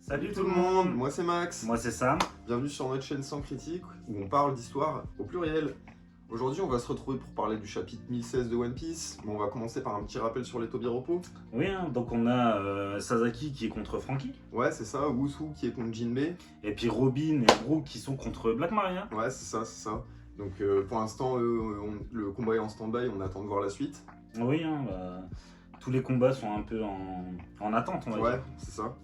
Salut tout le monde. Moi c'est Max, Moi c'est Sam. bienvenue sur notre chaîne Sans Critique où on parle d'histoire au pluriel. Aujourd'hui on va se retrouver pour parler du chapitre 1016 de One Piece. Bon, on va commencer par un petit rappel sur les Tobiropo. Oui, donc on a Sasaki qui est contre Franky. Ouais c'est ça, Wusu qui est contre Jinbei. Et puis Robin et Brook qui sont contre Black Maria. Ouais c'est ça. Donc pour l'instant le combat est en stand-by, on attend de voir la suite. Oui, tous les combats sont un peu en attente, on va Ouais dire. c'est ça.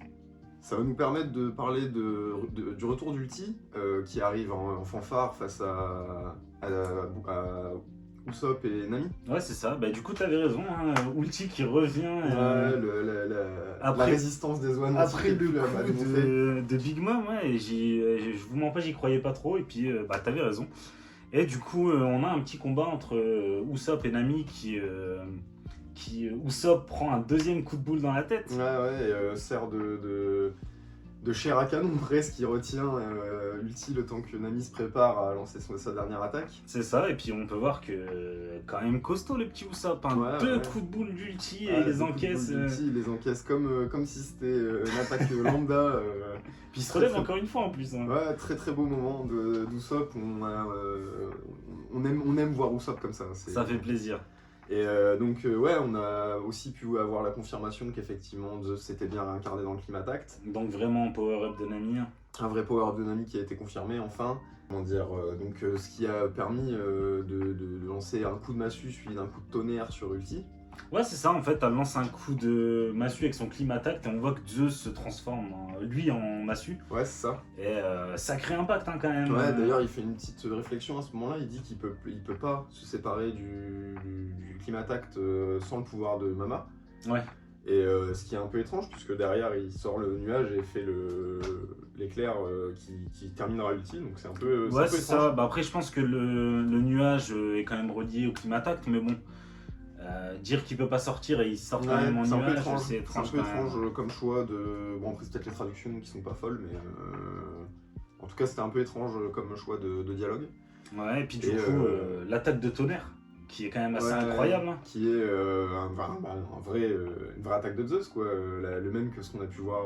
Ça va nous permettre de parler du retour d'Ulti qui arrive en fanfare face à Usopp et Nami. Ouais, c'est ça. Du coup, t'avais raison. Ulti qui revient Ouais, la résistance des Zoans après le plus à coup de Big Mom. Ouais, et je vous mens pas, j'y croyais pas trop. Et puis, t'avais raison. Et du coup, on a un petit combat entre Usopp et Nami Usopp prend un deuxième coup de boule dans la tête. Ouais, sert de chair à canon presque, qui retient Ulti le temps que Nami se prépare à lancer sa dernière attaque. C'est ça, et puis on peut voir que quand même costaud le petit Usopp, deux coups de boule d'Ulti et il les encaisse. Il les encaisse comme si c'était une attaque lambda. Puis il se relève encore une fois en plus. Ouais, très beau moment d'Usopp. On aime voir Usopp comme ça. Ça fait plaisir. Et ouais, on a aussi pu avoir la confirmation qu'effectivement Zeus s'était bien réincarné dans le Climatact. Donc vraiment power-up de Nami. Un vrai power-up de Nami qui a été confirmé enfin. Comment dire, ce qui a permis de lancer un coup de massue suivi d'un coup de tonnerre sur Ulti. Ouais, c'est ça, en fait, elle lance un coup de massue avec son Climatact et on voit que Zeus se transforme lui en massue. Ouais, c'est ça. Et sacré impact quand même. Ouais, d'ailleurs, il fait une petite réflexion à ce moment-là. Il dit qu'il peut pas se séparer du Climatact sans le pouvoir de Mama. Ouais. Et ce qui est un peu étrange, puisque derrière, il sort le nuage et fait l'éclair qui terminera l'ulti. Donc c'est un peu. Ouais, c'est étrange. ça. Après, je pense que le nuage est quand même relié au Climatact, mais bon. Dire qu'il peut pas sortir et il sort quand même en nuage, c'est étrange. C'est un peu étrange comme choix de. Bon, après, c'est peut-être les traductions qui sont pas folles, mais. En tout cas, c'était un peu étrange comme choix de dialogue. Ouais, et puis du coup, l'attaque de tonnerre, qui est quand même assez incroyable. Qui est une vraie attaque de Zeus, quoi. Le même que ce qu'on a pu voir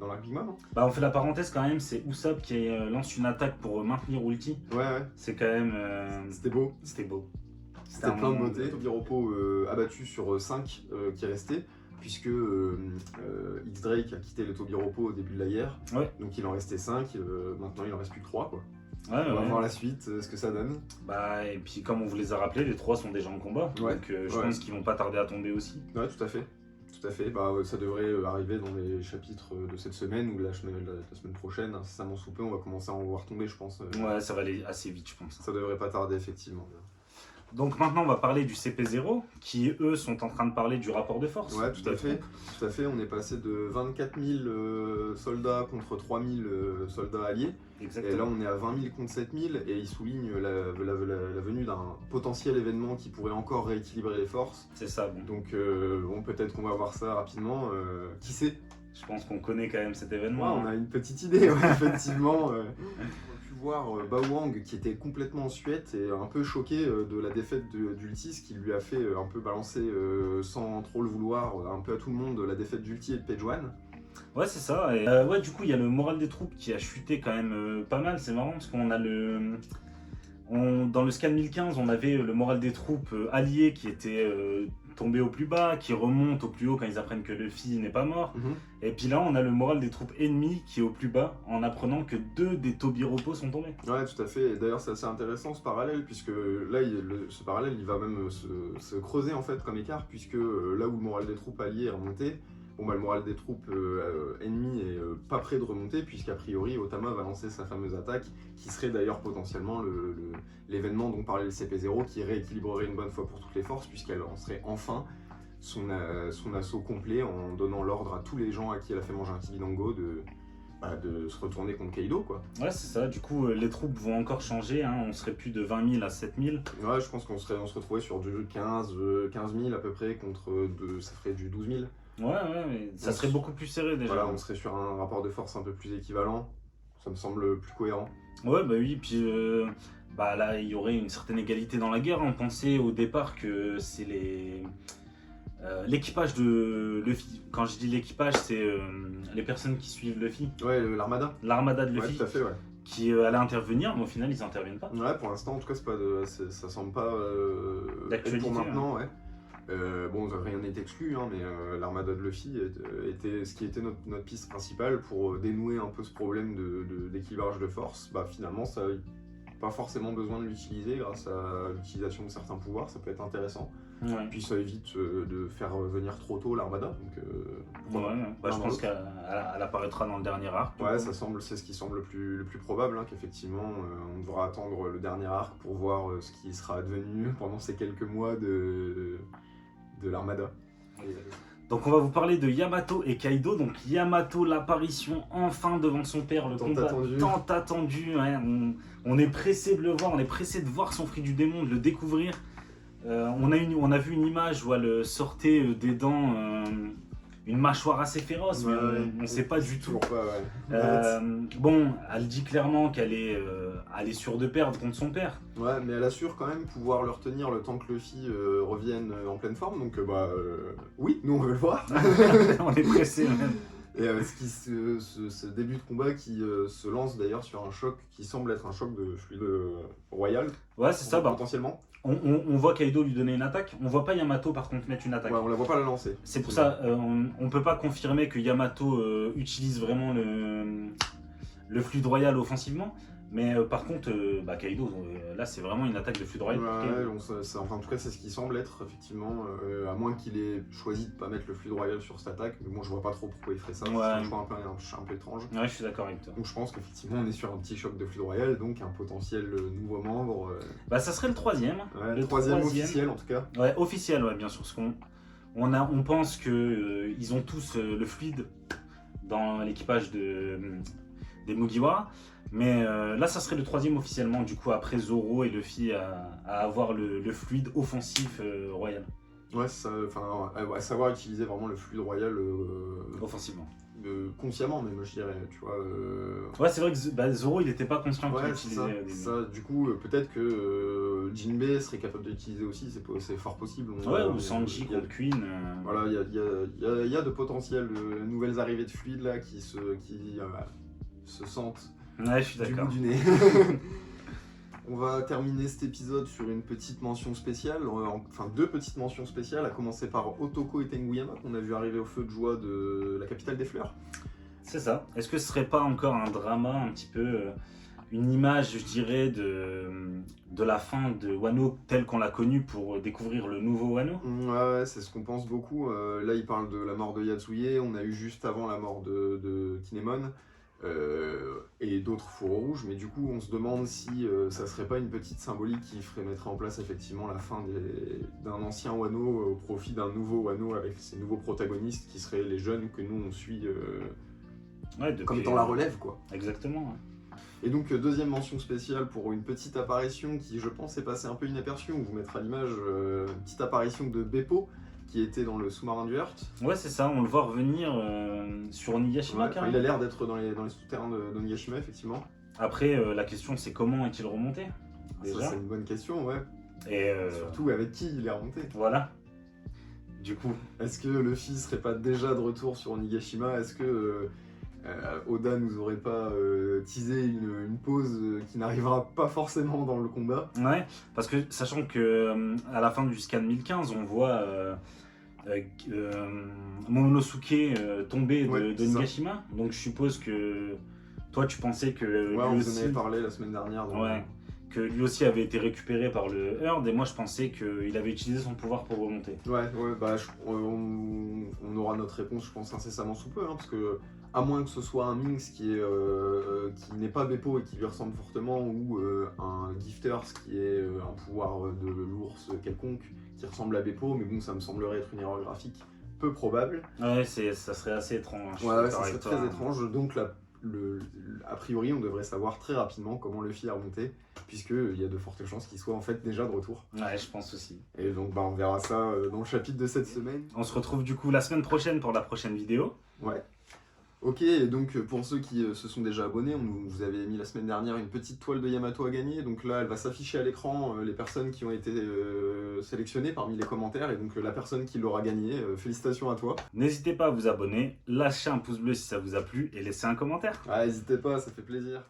dans l'arc Big Mom. On fait la parenthèse quand même, c'est Usopp qui lance une attaque pour maintenir Ulti. Ouais. C'est quand même. C'était beau. C'était beau. C'était plein de beauté. Tobiropo abattu sur 5 qui restaient, puisque X-Drake a quitté le Tobiropo au début de la guerre. Ouais. Donc il en restait 5, maintenant il en reste plus que 3, quoi. Ouais, on va voir la suite, ce que ça donne. Et puis comme on vous les a rappelés, les 3 sont déjà en combat. Ouais. Donc je pense qu'ils vont pas tarder à tomber aussi. Ouais, tout à fait. Ça devrait arriver dans les chapitres de cette semaine ou la semaine prochaine, incessamment sous peu, on va commencer à en voir tomber, je pense. Ouais, ça va aller assez vite, je pense. Ça devrait pas tarder, effectivement. Donc maintenant, on va parler du CP0, qui eux sont en train de parler du rapport de force. Ouais, tout à fait. On est passé de 24 000 soldats contre 3 000 soldats alliés. Exactement. Et là, on est à 20 000 contre 7 000. Et il souligne la venue d'un potentiel événement qui pourrait encore rééquilibrer les forces. C'est ça, bon. Donc, peut-être qu'on va voir ça rapidement. Qui sait? Je pense qu'on connaît quand même cet événement. Ouais, on a une petite idée, effectivement. Voir Bao Wang qui était complètement en suette et un peu choqué de la défaite d'Ulti, ce qui lui a fait un peu balancer sans trop le vouloir un peu à tout le monde la défaite d'Ulti et de Page One. Ouais, c'est ça. Et ouais, du coup, il y a le moral des troupes qui a chuté quand même pas mal. C'est marrant parce qu'on a dans le scan 1015, on avait le moral des troupes alliées qui était tombé au plus bas, qui remonte au plus haut quand ils apprennent que Luffy n'est pas mort. Et puis là, on a le moral des troupes ennemies qui est au plus bas en apprenant que 2 des Tobiropo sont tombés. Ouais, tout à fait. Et d'ailleurs, c'est assez intéressant ce parallèle, puisque là, ce parallèle, il va même se creuser en fait comme écart, puisque là où le moral des troupes alliées est remonté, le moral des troupes ennemies est pas près de remonter, puisqu'a priori, Otama va lancer sa fameuse attaque, qui serait d'ailleurs potentiellement l'événement dont parlait le CP0, qui rééquilibrerait une bonne fois pour toutes les forces, puisqu'elle lancerait enfin son assaut complet en donnant l'ordre à tous les gens à qui elle a fait manger un Kibidango de se retourner contre Kaido, quoi. Ouais, c'est ça. Du coup, les troupes vont encore changer. On serait plus de 20 000 à 7 000. Ouais, je pense qu'on se retrouvait sur du 15 000 à peu près, ça ferait du 12 000. Ouais, mais ça serait beaucoup plus serré déjà. Voilà, on serait sur un rapport de force un peu plus équivalent. Ça me semble plus cohérent. Ouais, oui, puis là, il y aurait une certaine égalité dans la guerre. On pensait au départ que c'est l'équipage de Luffy. Quand je dis l'équipage, c'est les personnes qui suivent Luffy. Ouais, l'armada. L'armada de Ouais, Luffy tout à fait, ouais. qui allait intervenir, mais au final ils interviennent pas. Ouais, pour l'instant, en tout cas, ça semble pas être D'actualité, pour maintenant, ouais. Bon, rien n'est exclu, hein, mais l'armada de Luffy était ce qui était notre piste principale pour dénouer un peu ce problème d'équilibrage de force. Bah, finalement, ça pas forcément besoin de l'utiliser grâce à l'utilisation de certains pouvoirs, ça peut être intéressant. Ouais. Puis ça évite de faire venir trop tôt l'armada. Donc, Ouais. Bah, je pense qu'elle apparaîtra dans le dernier arc. ouais, c'est ce qui semble le plus probable, hein, qu'effectivement on devra attendre le dernier arc pour voir ce qui sera advenu pendant ces quelques mois de l'armada. Donc on va vous parler de Yamato et Kaido. Donc Yamato, l'apparition enfin devant son père, le combat tant attendu. Ouais, on est pressé de le voir, on est pressé de voir son fruit du démon, de le découvrir. On a vu une image où elle sortait des dents, une mâchoire assez féroce, mais on ne sait pas du tout. Pas, ouais. Bon, elle dit clairement qu'elle est sûre de perdre contre son père. Ouais, mais elle assure quand même pouvoir le retenir le temps que Luffy revienne en pleine forme, donc oui, nous on veut le voir. On est pressé même. Et ce début de combat qui se lance d'ailleurs sur un choc qui semble être un choc de fluide royal. Ouais, c'est ça, potentiellement. On voit Kaido lui donner une attaque. On voit pas Yamato par contre mettre une attaque. Ouais, on la voit pas la lancer. C'est pour ça, on peut pas confirmer que Yamato utilise vraiment le fluide royal offensivement. Mais par contre, Kaido, là c'est vraiment une attaque de fluide royal. Ouais, en tout cas c'est ce qui semble être effectivement, à moins qu'il ait choisi de pas mettre le fluide royal sur cette attaque. Mais bon, je vois pas trop pourquoi il ferait ça. Ouais. C'est un choix un peu étrange. Ouais, je suis d'accord avec toi. Donc je pense qu'effectivement on est sur un petit choc de fluide royal, donc un potentiel nouveau membre. Ça serait le troisième. Ouais, le troisième officiel en tout cas. Ouais, officiel, ouais, bien sûr. Parce on pense que ils ont tous le fluide dans l'équipage des Mugiwara. Mais là, ça serait le troisième officiellement, du coup, après Zoro et Luffy à avoir le fluide offensif royal. Ouais, à savoir utiliser vraiment le fluide royal offensivement. Consciemment, même, je dirais, tu vois. Ouais, c'est vrai que Zoro, il n'était pas conscient qu'il utilisait. Du coup, peut-être que Jinbei serait capable de l'utiliser aussi, c'est fort possible. Ou Sanji contre Queen. Voilà, il y a de potentielles nouvelles arrivées de fluide là qui se sentent. Ouais, je suis d'accord. Du bout du nez. On va terminer cet épisode sur une petite mention spéciale, enfin 2 petites mentions spéciales, à commencer par Otoko et Tenguyama, qu'on a vu arriver au feu de joie de la capitale des fleurs. C'est ça. Est-ce que ce serait pas encore un drama, un petit peu, une image, je dirais, de la fin de Wano telle qu'on l'a connue pour découvrir le nouveau Wano? Ouais, c'est ce qu'on pense beaucoup. Là, il parle de la mort de Yatsuye, on a eu juste avant la mort de Kinemon. Et d'autres fourreaux rouges, mais du coup on se demande si ça serait pas une petite symbolique qui mettrait en place effectivement la fin d'un ancien Wano au profit d'un nouveau Wano avec ses nouveaux protagonistes qui seraient les jeunes que nous on suit comme étant la relève quoi. Exactement. Ouais. Et donc deuxième mention spéciale pour une petite apparition qui je pense est passée un peu inaperçue, on vous mettra à l'image une petite apparition de Beppo qui était dans le sous-marin du Heart. Ouais, c'est ça, on le voit revenir sur Onigashima. Ouais, il a l'air d'être dans les souterrains d'Onigashima, effectivement. Après, la question c'est comment est-il remonté déjà? Ça, c'est une bonne question, ouais. Et surtout avec qui il est remonté. Voilà. Du coup. Est-ce que Luffy serait pas déjà de retour sur Onigashima? Est-ce que Oda nous aurait pas teasé une pause qui n'arrivera pas forcément dans le combat? Ouais, parce que sachant que à la fin du scan 1015, on voit Momonosuke tomber de Onigashima. Donc je suppose que toi tu pensais que on vous en avait parlé la semaine dernière. Donc... Ouais, que lui aussi avait été récupéré par le Herd, et moi je pensais qu'il avait utilisé son pouvoir pour remonter. Ouais, on aura notre réponse je pense incessamment sous peu, hein, parce que à moins que ce soit un Minx qui n'est pas Beppo et qui lui ressemble fortement, ou un Gifters qui est un pouvoir de l'ours quelconque qui ressemble à Beppo, mais bon, ça me semblerait être une erreur graphique peu probable. Ouais, ça serait assez étrange. Ouais, ça serait très étrange, donc a priori on devrait savoir très rapidement comment Luffy a remonté, puisqu'il y a de fortes chances qu'il soit en fait déjà de retour. Ouais, je pense aussi. Et donc on verra ça dans le chapitre de cette semaine. On se retrouve du coup la semaine prochaine pour la prochaine vidéo. Ouais. Ok, et donc pour ceux qui se sont déjà abonnés, on vous avait mis la semaine dernière une petite toile de Yamato à gagner. Donc là, elle va s'afficher à l'écran, les personnes qui ont été sélectionnées parmi les commentaires. Et donc la personne qui l'aura gagné, félicitations à toi. N'hésitez pas à vous abonner, lâchez un pouce bleu si ça vous a plu et laissez un commentaire. Ah, n'hésitez pas, ça fait plaisir.